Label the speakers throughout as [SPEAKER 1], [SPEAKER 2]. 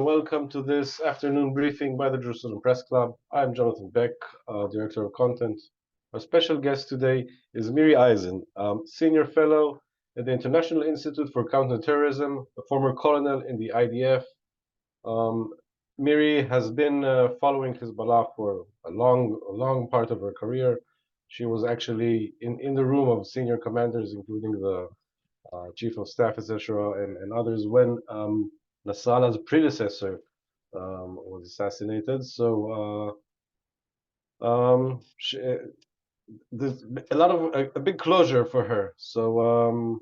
[SPEAKER 1] welcome to this afternoon briefing by the Jerusalem Press Club. I'm Jonathan Beck, Director of Content. Our special guest today is Miri Eisin, Senior Fellow at the International Institute for Counterterrorism, a former colonel in the IDF. Miri has been following Hezbollah for a long part of her career. She was actually in the room of senior commanders, including the Chief of Staff, etc., and others, when Nasrallah's predecessor was assassinated. So there's a big closure for her. So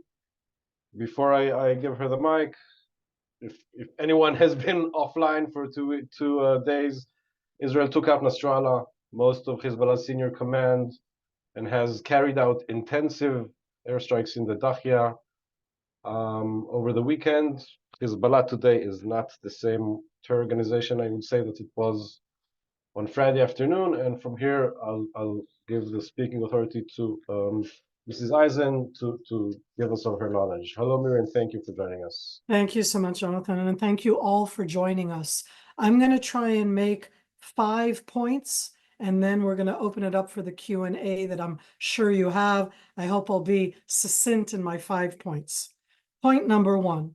[SPEAKER 1] before I give her the mic, if anyone has been offline for two days, Israel took out Nasrallah, most of Hezbollah's senior command, and has carried out intensive airstrikes in the Dahya. Over the weekend, Hezbollah today is not the same terror organization I would say that it was on Friday afternoon. And from here, I'll give the speaking authority to Mrs. Eisen to give us of her knowledge. Hello, Miri, and thank you for joining us.
[SPEAKER 2] Thank you so much, Jonathan, and thank you all for joining us. I'm going to try and make 5 points, and then we're going to open it up for the Q&A that I'm sure you have. I hope I'll be succinct in my 5 points. Point number 1,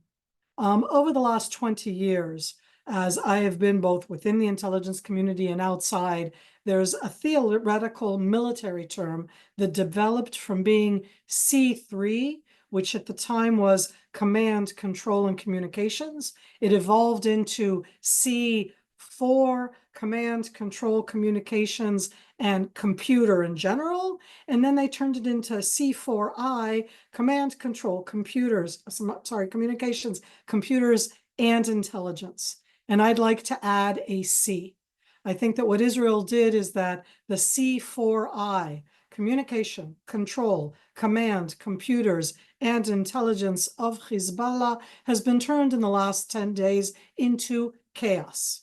[SPEAKER 2] over the last 20 years, as I have been both within the intelligence community and outside, there's a theoretical military term that developed from being C3, which at the time was command, control, and communications. It evolved into C4, command, control, communications, and computer in general. And then they turned it into C4I, command, control, communications, computers, and intelligence. And I'd like to add a C. I think that what Israel did is that the C4I, communication, control, command, computers, and intelligence of Hezbollah has been turned in the last 10 days into chaos.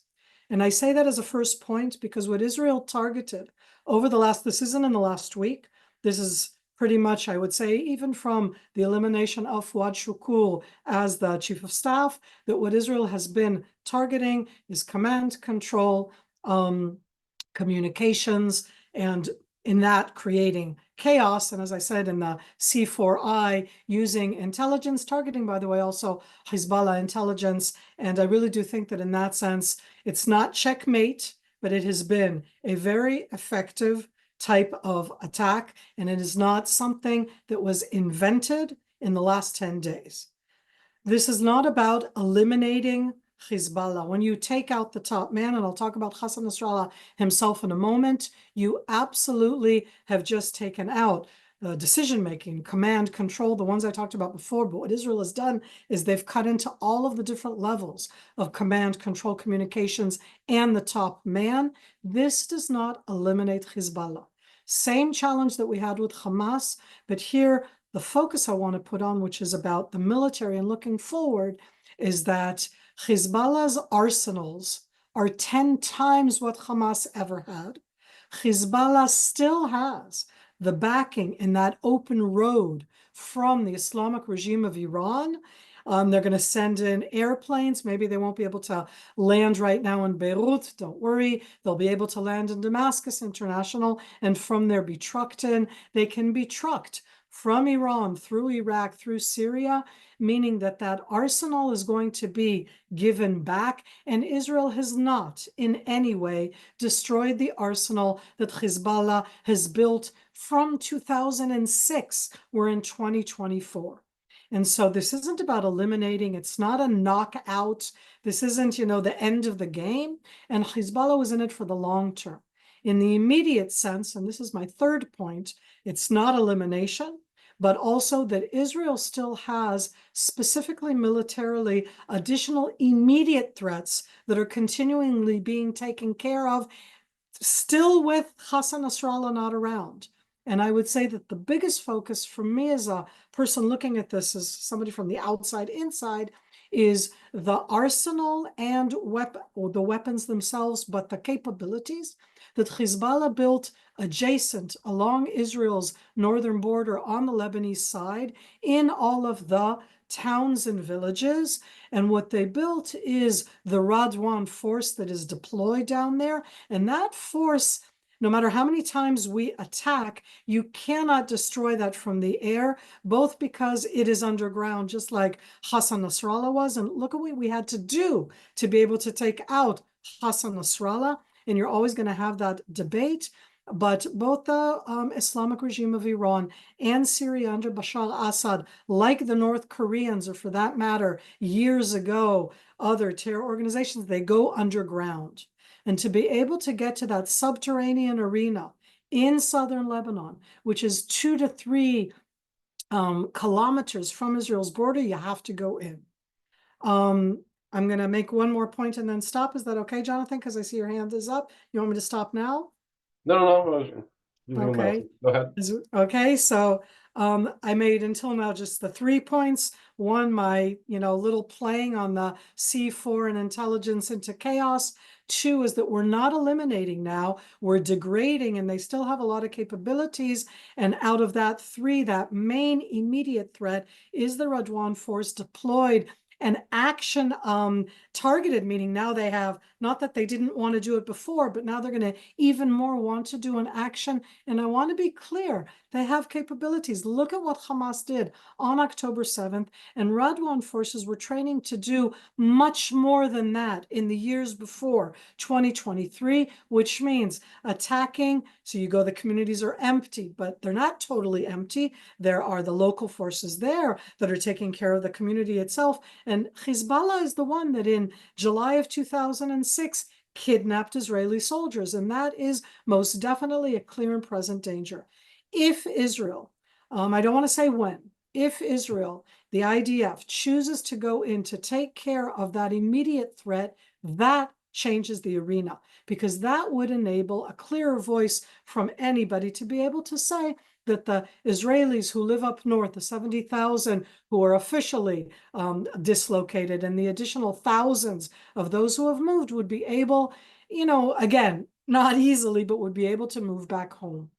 [SPEAKER 2] And I say that as a first point because what Israel targeted over the last, this isn't in the last week, this is pretty much, I would say, even from the elimination of Fuad Shukur as the Chief of Staff, that what Israel has been targeting is command, control, communications, and in that creating chaos. And as I said, in the C4I, using intelligence, targeting, by the way, also Hezbollah intelligence. And I really do think that in that sense, it's not checkmate, but it has been a very effective type of attack. And it is not something that was invented in the last 10 days. This is not about eliminating Hezbollah. When you take out the top man, and I'll talk about Hassan Nasrallah himself in a moment, you absolutely have just taken out decision-making, command, control, the ones I talked about before. But what Israel has done is they've cut into all of the different levels of command, control, communications, and the top man. This does not eliminate Hezbollah. Same challenge that we had with Hamas, but here the focus I want to put on, which is about the military and looking forward, is that Hezbollah's arsenals are 10 times what Hamas ever had. Hezbollah still has the backing in that open road from the Islamic regime of Iran. They're going to send in airplanes. Maybe they won't be able to land right now in Beirut. Don't worry. They'll be able to land in Damascus International, and from there be trucked in. They can be trucked from Iran through Iraq, through Syria, meaning that that arsenal is going to be given back. And Israel has not in any way destroyed the arsenal that Hezbollah has built from 2006. We're in 2024. And so this isn't about eliminating. It's not a knockout. This isn't, the end of the game. And Hezbollah was in it for the long term. In the immediate sense, and this is my third point, it's not elimination, but also that Israel still has, specifically militarily, additional immediate threats that are continually being taken care of, still with Hassan Nasrallah not around. And I would say that the biggest focus for me as a person looking at this, as somebody from the outside inside, is the arsenal and the weapons themselves, but the capabilities that Hezbollah built adjacent along Israel's northern border on the Lebanese side in all of the towns and villages. And what they built is the Radwan force that is deployed down there. And that force, no matter how many times we attack, you cannot destroy that from the air, both because it is underground, just like Hassan Nasrallah was. And look at what we had to do to be able to take out Hassan Nasrallah. And you're always going to have that debate. But both the Islamic regime of Iran and Syria under Bashar al-Assad, like the North Koreans, or for that matter, years ago, other terror organizations, they go underground. And to be able to get to that subterranean arena in southern Lebanon, which is 2 to 3 kilometers from Israel's border, you have to go in. I'm going to make one more point and then stop. Is that okay, Jonathan? Because I see your hand is up. You want me to stop now?
[SPEAKER 1] No.
[SPEAKER 2] Okay.
[SPEAKER 1] Go ahead.
[SPEAKER 2] Okay, so I made until now just the 3 points. One, my little playing on the C4 and intelligence into chaos. 2 is that we're not eliminating now, we're degrading, and they still have a lot of capabilities. And out of that 3, that main immediate threat is the Radwan force deployed and action targeted, meaning now they have, not that they didn't want to do it before, but now they're going to even more want to do an action. And I want to be clear, they have capabilities. Look at what Hamas did on October 7th, and Radwan forces were training to do much more than that in the years before 2023, which means attacking. So you go, the communities are empty, but they're not totally empty. There are the local forces there that are taking care of the community itself. And Hezbollah is the one that in July of 2006 kidnapped Israeli soldiers. And that is most definitely a clear and present danger. If Israel, I don't want to say when, if Israel, the IDF, chooses to go in to take care of that immediate threat, that changes the arena, because that would enable a clearer voice from anybody to be able to say that the Israelis who live up north, the 70,000 who are officially dislocated, and the additional thousands of those who have moved would be able, again, not easily, but would be able to move back home.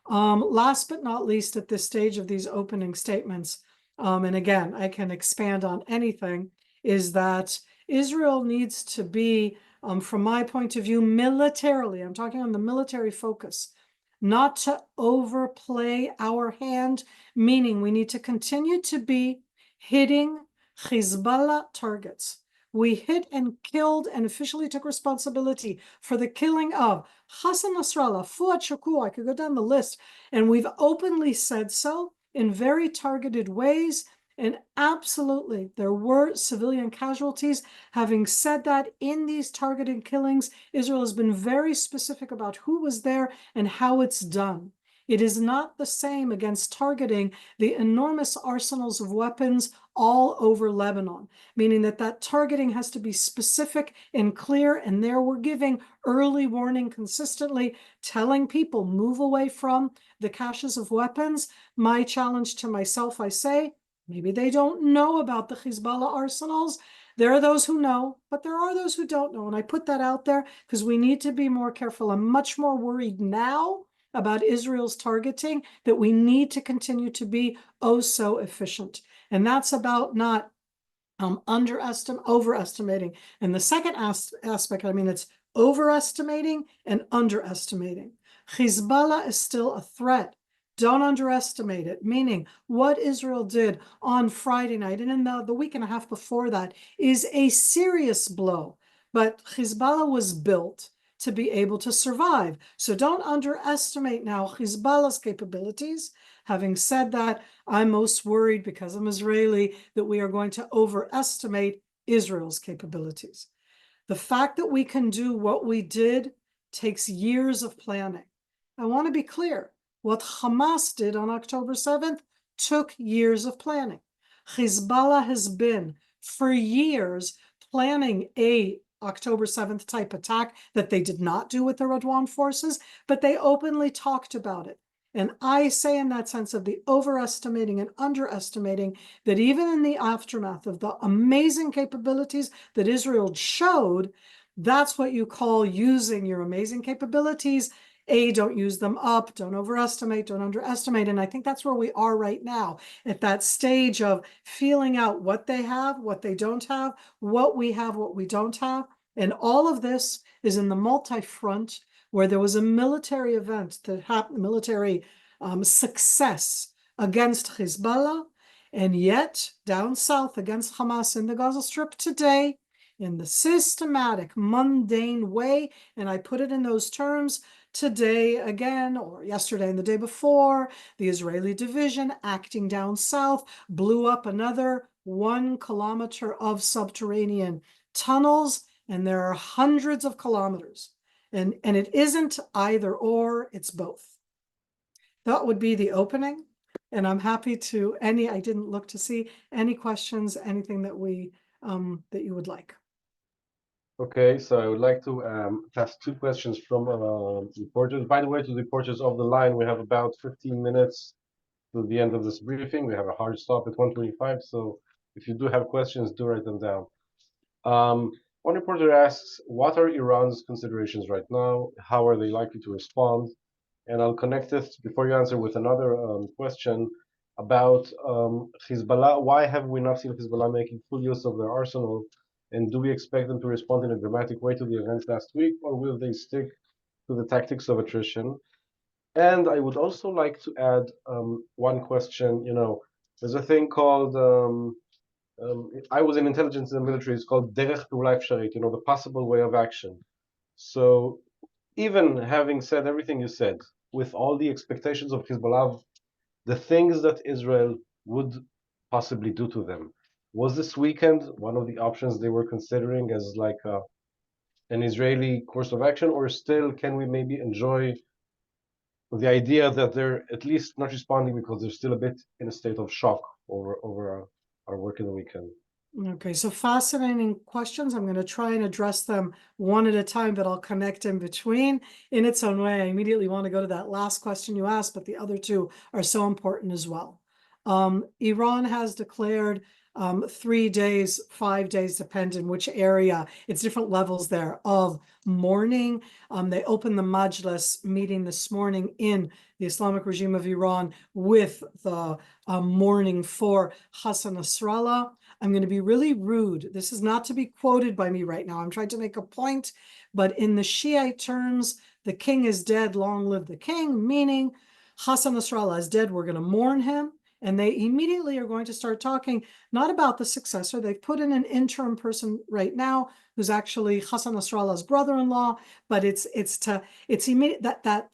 [SPEAKER 2] Last but not least, at this stage of these opening statements, and again, I can expand on anything, is that Israel needs to be, from my point of view, militarily, I'm talking on the military focus, not to overplay our hand, meaning we need to continue to be hitting Hezbollah targets. We hit and killed and officially took responsibility for the killing of Hassan Nasrallah, Fuad Shakur, I could go down the list, and we've openly said so in very targeted ways. And absolutely, there were civilian casualties. Having said that, in these targeted killings, Israel has been very specific about who was there and how it's done. It is not the same against targeting the enormous arsenals of weapons all over Lebanon, meaning that that targeting has to be specific and clear. And there we're giving early warning consistently, telling people move away from the caches of weapons. My challenge to myself, I say, maybe they don't know about the Hezbollah arsenals. There are those who know, but there are those who don't know. And I put that out there because we need to be more careful. I'm much more worried now about Israel's targeting, that we need to continue to be oh so efficient. And that's about not overestimating. And the second aspect, it's overestimating and underestimating. Hezbollah is still a threat. Don't underestimate it, meaning what Israel did on Friday night and in the week and a half before that is a serious blow. But Hezbollah was built to be able to survive. So don't underestimate now Hezbollah's capabilities. Having said that, I'm most worried, because I'm Israeli, that we are going to overestimate Israel's capabilities. The fact that we can do what we did takes years of planning. I want to be clear. What Hamas did on October 7th took years of planning. Hezbollah has been, for years, planning a October 7th type attack that they did not do with the Radwan forces, but they openly talked about it. And I say, in that sense of the overestimating and underestimating, that even in the aftermath of the amazing capabilities that Israel showed, that's what you call using your amazing capabilities don't use them up, don't overestimate, don't underestimate. And I think that's where we are right now, at that stage of feeling out what they have, what they don't have, what we have, what we don't have. And all of this is in the multi-front, where there was a military event that happened, military success against Hezbollah, and yet down south against Hamas in the Gaza Strip today, in the systematic, mundane way, and I put it in those terms, today again, or yesterday and the day before, the Israeli division acting down south blew up another 1 kilometer of subterranean tunnels, and there are hundreds of kilometers. And it isn't either or, it's both. That would be the opening. And I'm happy to I didn't look to see any questions, anything that that you would like.
[SPEAKER 1] Okay, so I would like to ask 2 questions from reporters. By the way, to the reporters of the line, we have about 15 minutes to the end of this briefing. We have a hard stop at 1:25, so if you do have questions, do write them down. One reporter asks, what are Iran's considerations right now? How are they likely to respond? And I'll connect this, before you answer, with another question about Hezbollah. Why have we not seen Hezbollah making full use of their arsenal? And do we expect them to respond in a dramatic way to the events last week, or will they stick to the tactics of attrition? And I would also like to add one question. You know, there's a thing called, I was in intelligence in the military, it's called derech פעולה אפשרית, you know, the possible way of action. So even having said everything you said, with all the expectations of Hezbollah, the things that Israel would possibly do to them, was this weekend one of the options they were considering as like an Israeli course of action, or still can we maybe enjoy the idea that they're at least not responding because they're still a bit in a state of shock over our work in the weekend?
[SPEAKER 2] Okay, so fascinating questions. I'm going to try and address them one at a time, but I'll connect in between in its own way. I immediately want to go to that last question you asked, but the other two are so important as well. Iran has declared 3 days, 5 days, depending which area. It's different levels there of mourning. They opened the Majlis meeting this morning in the Islamic regime of Iran with the mourning for Hassan Nasrallah. I'm going to be really rude. This is not to be quoted by me right now. I'm trying to make a point, but in the Shiite terms, the king is dead, long live the king, meaning Hassan Nasrallah is dead, we're going to mourn him. And they immediately are going to start talking not about the successor. They've put in an interim person right now who's actually Hassan Nasrallah's brother-in-law, but it's immediate that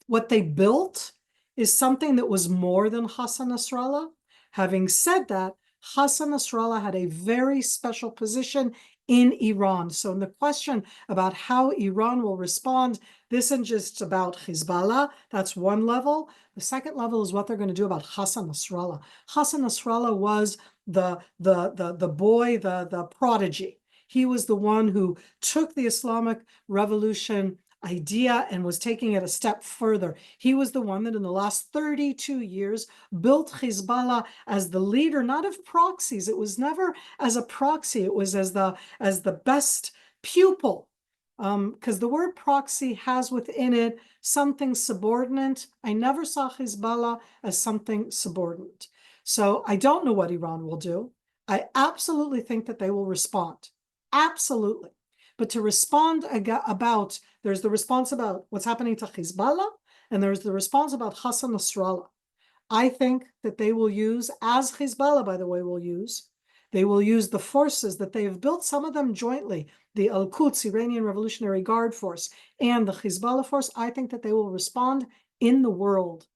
[SPEAKER 2] what they built is something that was more than Hassan Nasrallah. Having said that, Hassan Nasrallah had a very special position in Iran. So in the question about how Iran will respond, this isn't just about Hezbollah. That's one level. The second level is what they're going to do about Hassan Nasrallah. Hassan Nasrallah was the boy, the prodigy. He was the one who took the Islamic Revolution idea and was taking it a step further. He was the one that in the last 32 years built Hezbollah as the leader, not of proxies. It was never as a proxy. It was as the best pupil. Because the word proxy has within it something subordinate. I never saw Hezbollah as something subordinate. So I don't know what Iran will do. I absolutely think that they will respond. Absolutely. But to respond about, there's the response about what's happening to Hezbollah, and there's the response about Hassan Nasrallah. I think that they will use, as Hezbollah, by the way, they will use the forces that they have built, some of them jointly, the Al-Quds Iranian Revolutionary Guard Force and the Hezbollah force. I think that they will respond in the world.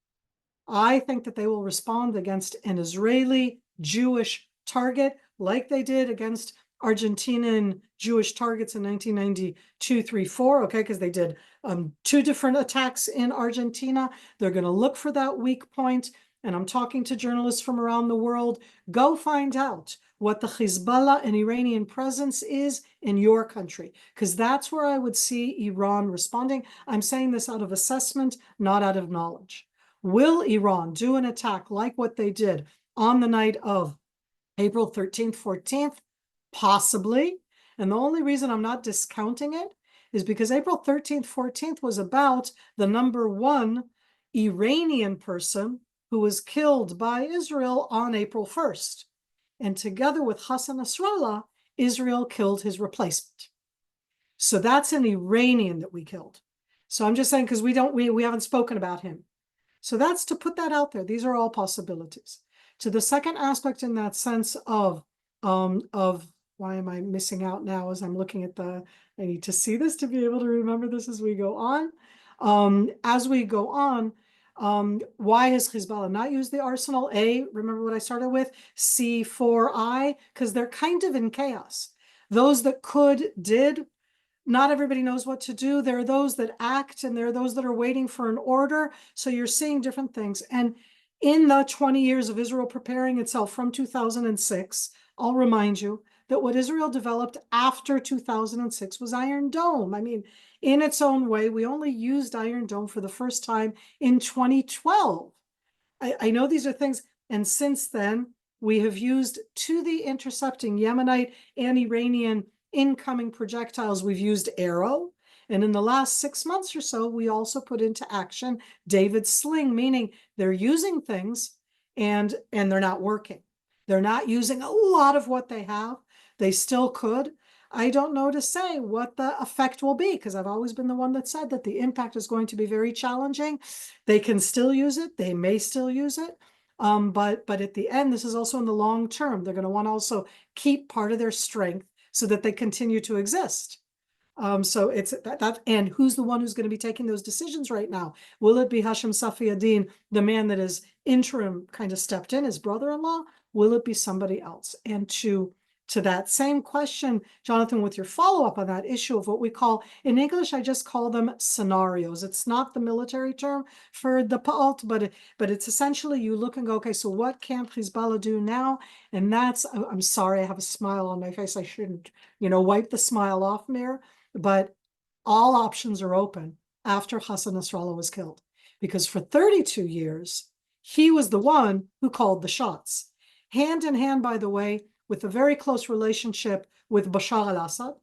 [SPEAKER 2] I think that they will respond against an Israeli Jewish target like they did against Argentinian Jewish targets in 1992-3-4, okay, because they did 2 different attacks in Argentina. They're going to look for that weak point, and I'm talking to journalists from around the world. Go find out what the Hezbollah and Iranian presence is in your country, because that's where I would see Iran responding. I'm saying this out of assessment, not out of knowledge. Will Iran do an attack like what they did on the night of April 13th, 14th? Possibly. And the only reason I'm not discounting it is because April 13th, 14th was about the #1 Iranian person who was killed by Israel on April 1st. And together with Hassan Nasrallah, Israel killed his replacement. So that's an Iranian that we killed. So I'm just saying, because we haven't spoken about him. So that's to put that out there. These are all possibilities. To the second aspect in that sense of why am I missing out now as I'm looking at I need to see this to be able to remember this as we go on. Why has Hezbollah not used the arsenal? Remember what I started with? C4I, because they're kind of in chaos. Those that did. Not everybody knows what to do. There are those that act, and there are those that are waiting for an order. So you're seeing different things. And in the 20 years of Israel preparing itself from 2006, I'll remind you that what Israel developed after 2006 was Iron Dome. I mean, in its own way, we only used Iron Dome for the first time in 2012. I know these are things, and since then, we have used to the intercepting Yemenite and Iranian incoming projectiles, we've used Arrow. And in the last 6 months or so, we also put into action David's Sling, meaning they're using things and they're not working. They're not using a lot of what they have. They still could. I don't know to say what the effect will be, because I've always been the one that said that the impact is going to be very challenging. They can still use it. They may still use it. But at the end, this is also in the long term. They're going to want to also keep part of their strength so that they continue to exist. So it's that, and who's the one who's going to be taking those decisions right now? Will it be Hashem Safiuddin, the man that is interim kind of stepped in, his brother-in-law? Will it be somebody else? And to that same question, Jonathan, with your follow-up on that issue of what we call, in English, I just call them scenarios. It's not the military term for the Pa'alt, but it's essentially you look and go, okay, so what can Hezbollah do now? And that's, I'm sorry, I have a smile on my face. I shouldn't, wipe the smile off, Mir, but all options are open after Hassan Nasrallah was killed. Because for 32 years, he was the one who called the shots. Hand in hand, by the way, with a very close relationship with Bashar al-Assad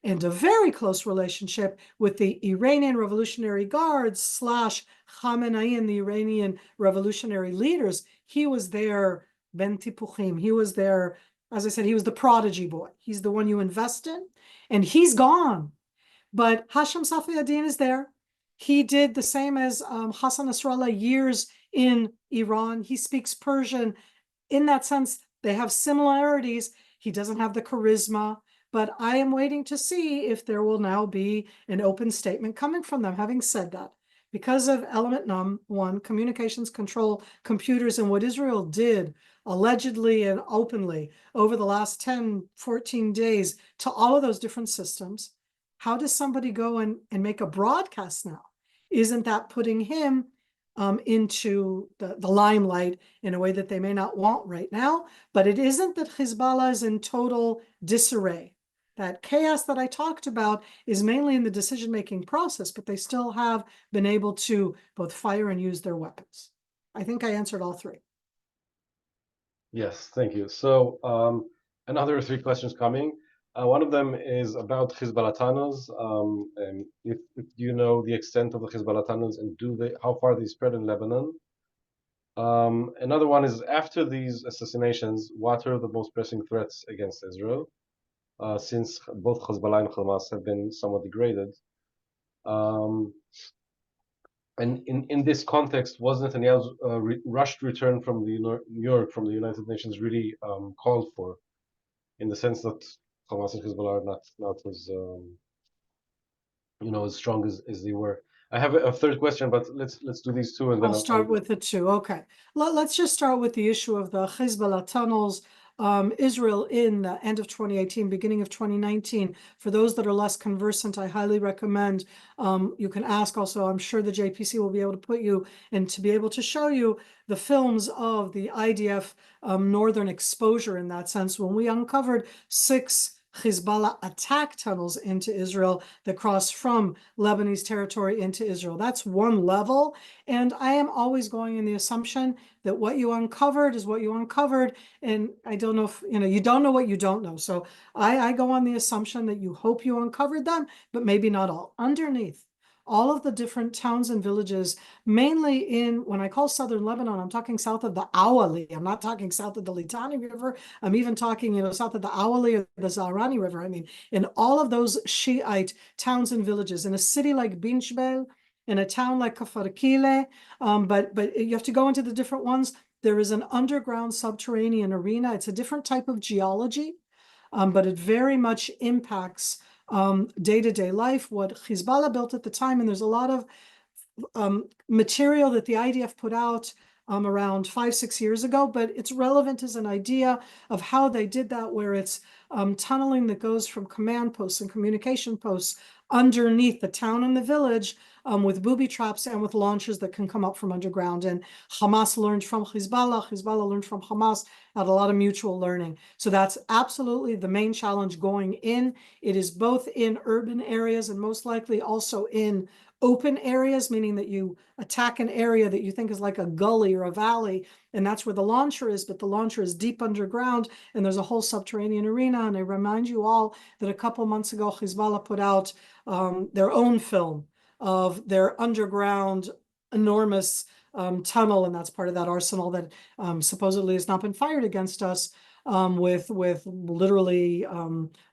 [SPEAKER 2] and a very close relationship with the Iranian Revolutionary Guards / Khamenei and the Iranian revolutionary leaders. He was their Ben Tipuchim. He was their, as I said, he was the prodigy boy. He's the one you invest in, and he's gone. But Hashem Safiuddin is there. He did the same as Hassan Nasrallah years in Iran. He speaks Persian. In that sense, they have similarities. He doesn't have the charisma, but I am waiting to see if there will now be an open statement coming from them. Having said that, because of element one, communications control computers, and what Israel did allegedly and openly over the last 10, 14 days to all of those different systems, how does somebody go and make a broadcast now? Isn't that putting him into the limelight in a way that they may not want right now? But it isn't that Hezbollah is in total disarray. That chaos that I talked about is mainly in the decision-making process, but they still have been able to both fire and use their weapons. I think I answered all three.
[SPEAKER 1] Yes, thank you. So another 3 questions coming. One of them is about Hezbollah tunnels. And if you know the extent of the Hezbollah tunnels and how far they spread in Lebanon. Another one is, after these assassinations, what are the most pressing threats against Israel? Since both Hezbollah and Hamas have been somewhat degraded. And in this context, was Netanyahu's rushed return from New York from the United Nations really called for, in the sense that Hamas and Hezbollah are not as as strong as they were? I have a third question, but let's do these 2, and then
[SPEAKER 2] I'll start with the 2. Okay, let's just start with the issue of the Hezbollah tunnels. Israel in the end of 2018, beginning of 2019. For those that are less conversant, I highly recommend, you can ask also, I'm sure the JPC will be able to put you and to be able to show you the films of the IDF northern exposure in that sense, when we uncovered 6 Hezbollah attack tunnels into Israel that cross from Lebanese territory into Israel. That's one level. And I am always going in the assumption that what you uncovered is what you uncovered. And I don't know if, you don't know what you don't know. So I go on the assumption that you hope you uncovered them, but maybe not all. Underneath all of the different towns and villages, mainly in, when I call southern Lebanon, I'm talking south of the Awali. I'm not talking south of the Litani River. I'm even talking, south of the Awali or the Zahrani River. I mean, in all of those Shiite towns and villages, in a city like Binchbel, in a town like Kafarkile, but you have to go into the different ones. There is an underground subterranean arena. It's a different type of geology, but it very much impacts day-to-day life, what Hezbollah built at the time. And there's a lot of material that the IDF put out around 5-6 years ago, but it's relevant as an idea of how they did that, where it's tunneling that goes from command posts and communication posts underneath the town and the village, with booby traps and with launchers that can come up from underground. And Hamas learned from Hezbollah, Hezbollah learned from Hamas, had a lot of mutual learning. So that's absolutely the main challenge going in. It is both in urban areas and most likely also in open areas, meaning that you attack an area that you think is like a gully or a valley, and that's where the launcher is, but the launcher is deep underground, and there's a whole subterranean arena. And I remind you all that a couple months ago, Hezbollah put out their own film of their underground enormous tunnel, and that's part of that arsenal that supposedly has not been fired against us, with literally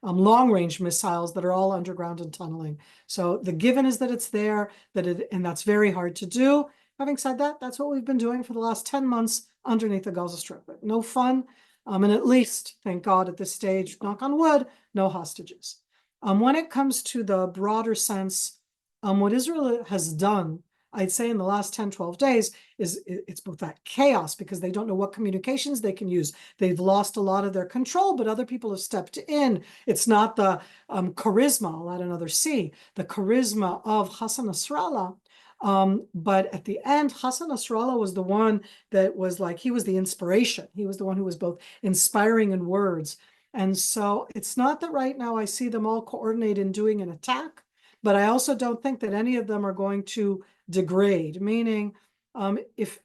[SPEAKER 2] long-range missiles that are all underground and tunneling. So the given is that it's there, and that's very hard to do. Having said that, that's what we've been doing for the last 10 months underneath the Gaza Strip. No fun, and at least, thank God, at this stage, knock on wood, no hostages. When it comes to the broader sense, what Israel has done, I'd say in the last 10, 12 days, is it's both that chaos because they don't know what communications they can use. They've lost a lot of their control, but other people have stepped in. It's not the charisma, I'll add another C, the charisma of Hassan Nasrallah. But at the end, Hassan Nasrallah was the one that was like, he was the inspiration. He was the one who was both inspiring in words. And so it's not that right now I see them all coordinate in doing an attack, but I also don't think that any of them are going to degrade, meaning if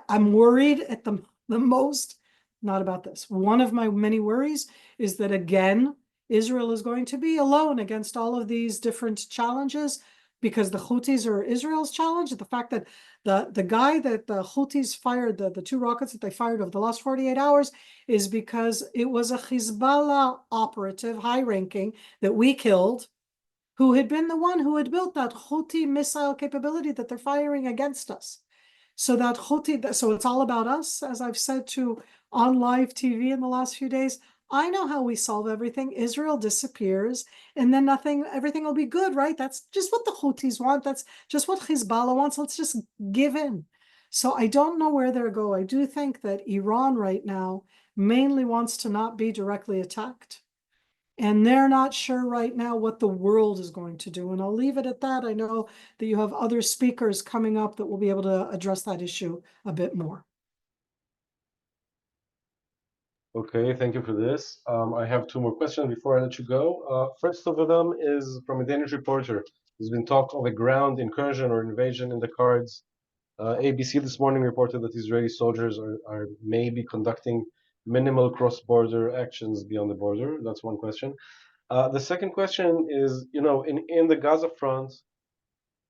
[SPEAKER 2] I'm worried at the most, not about this. One of my many worries is that, again, Israel is going to be alone against all of these different challenges because the Houthis are Israel's challenge. The fact that the guy that the Houthis fired, the 2 rockets that they fired over the last 48 hours, is because it was a Hezbollah operative, high-ranking, that we killed, who had been the one who had built that Houthi missile capability that they're firing against us. So that Houthi, so it's all about us, as I've said to on live TV in the last few days. I know how we solve everything. Israel disappears, and then everything will be good, right? That's just what the Houthis want. That's just what Hezbollah wants. Let's just give in. So I don't know where they'll go. I do think that Iran right now mainly wants to not be directly attacked. And they're not sure right now what the world is going to do. And I'll leave it at that. I know that you have other speakers coming up that will be able to address that issue a bit more.
[SPEAKER 1] Okay, thank you for this. I have 2 more questions before I let you go. First of them is from a Danish reporter. There's been talk of a ground incursion or invasion in the cards. ABC this morning reported that Israeli soldiers are maybe conducting minimal cross-border actions beyond the border. That's one question. The second question is, in the Gaza front,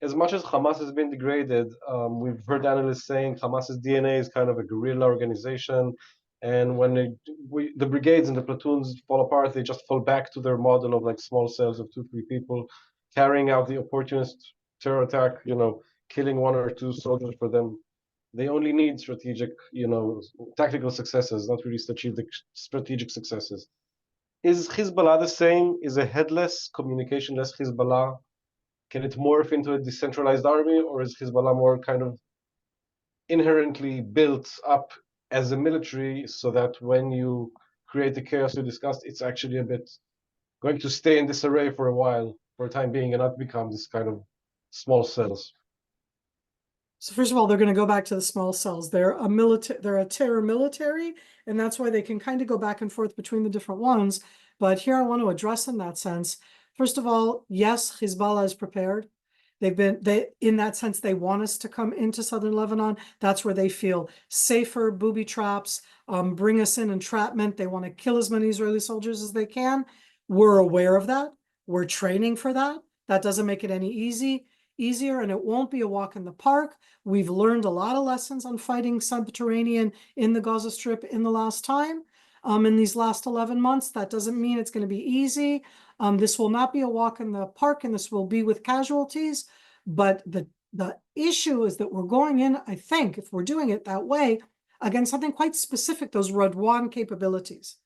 [SPEAKER 1] as much as Hamas has been degraded, we've heard analysts saying Hamas's DNA is kind of a guerrilla organization, and when the brigades and the platoons fall apart, they just fall back to their model of like small cells of 2-3 people carrying out the opportunist terror attack, killing 1 or 2 soldiers for them. They only need strategic, tactical successes, not really strategic successes. Is Hezbollah the same? Is a headless, communicationless Hezbollah? Can it morph into a decentralized army, or is Hezbollah more kind of inherently built up as a military so that when you create the chaos you discussed, it's actually a bit going to stay in disarray for a while, for a time being, and not become this kind of small cells?
[SPEAKER 2] So first of all, they're going to go back to the small cells. They're a terror military, and that's why they can kind of go back and forth between the different ones. But here I want to address in that sense, first of all, yes, Hezbollah is prepared. In that sense, they want us to come into southern Lebanon. That's where they feel safer, booby traps, bring us in entrapment. They want to kill as many Israeli soldiers as they can. We're aware of that. We're training for that. That doesn't make it any easier, and it won't be a walk in the park. We've learned a lot of lessons on fighting subterranean in the Gaza Strip in the last time. In these last 11 months, that doesn't mean it's going to be easy. This will not be a walk in the park, and this will be with casualties. But the issue is that we're going in, I think, if we're doing it that way, against something quite specific, those Radwan capabilities.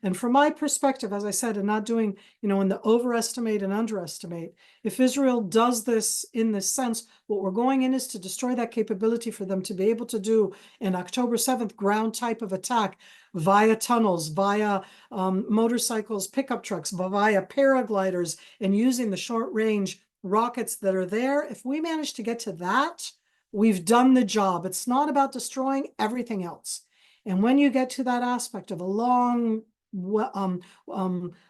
[SPEAKER 2] And from my perspective, as I said, and not doing, in the overestimate and underestimate, if Israel does this in this sense, what we're going in is to destroy that capability for them to be able to do an October 7th ground type of attack via tunnels, via motorcycles, pickup trucks, via paragliders, and using the short-range rockets that are there. If we manage to get to that, we've done the job. It's not about destroying everything else. And when you get to that aspect of a long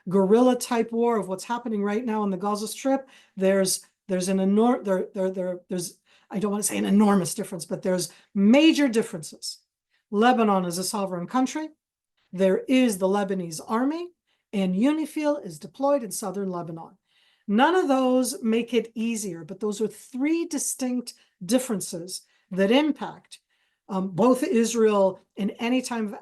[SPEAKER 2] guerrilla type war of what's happening right now in the Gaza Strip, there's an there's I don't want to say an enormous difference, but there's major differences. Lebanon is a sovereign country. There is the Lebanese army, and UNIFIL is deployed in southern Lebanon. None of those make it easier, but those are three distinct differences that impact both Israel in any type of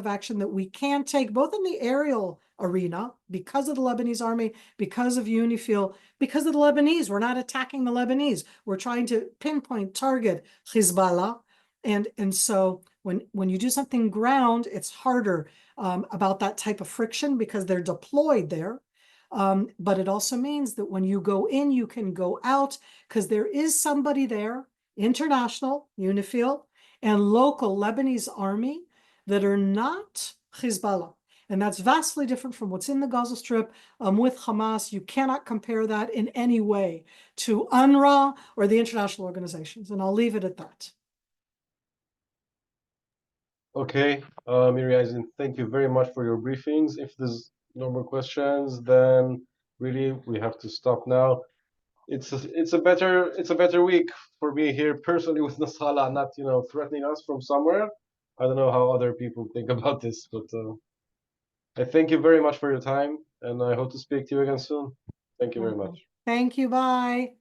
[SPEAKER 2] action that we can take, both in the aerial arena, because of the Lebanese army, because of UNIFIL, because of the Lebanese. We're not attacking the Lebanese. We're trying to pinpoint, target Hezbollah. And so when you do something ground, it's harder about that type of friction because they're deployed there. But it also means that when you go in, you can go out because there is somebody there, international, UNIFIL, and local Lebanese army that are not Hezbollah. And that's vastly different from what's in the Gaza Strip with Hamas. You cannot compare that in any way to UNRWA or the international organizations. And I'll leave it at that.
[SPEAKER 1] Okay, Miri Eisin, thank you very much for your briefings. If there's no more questions, then really we have to stop now. It's a better week for me here personally with Nasrallah not threatening us from somewhere. I don't know how other people think about this, but I thank you very much for your time, and I hope to speak to you again soon. Thank you very much.
[SPEAKER 2] Thank you. Bye.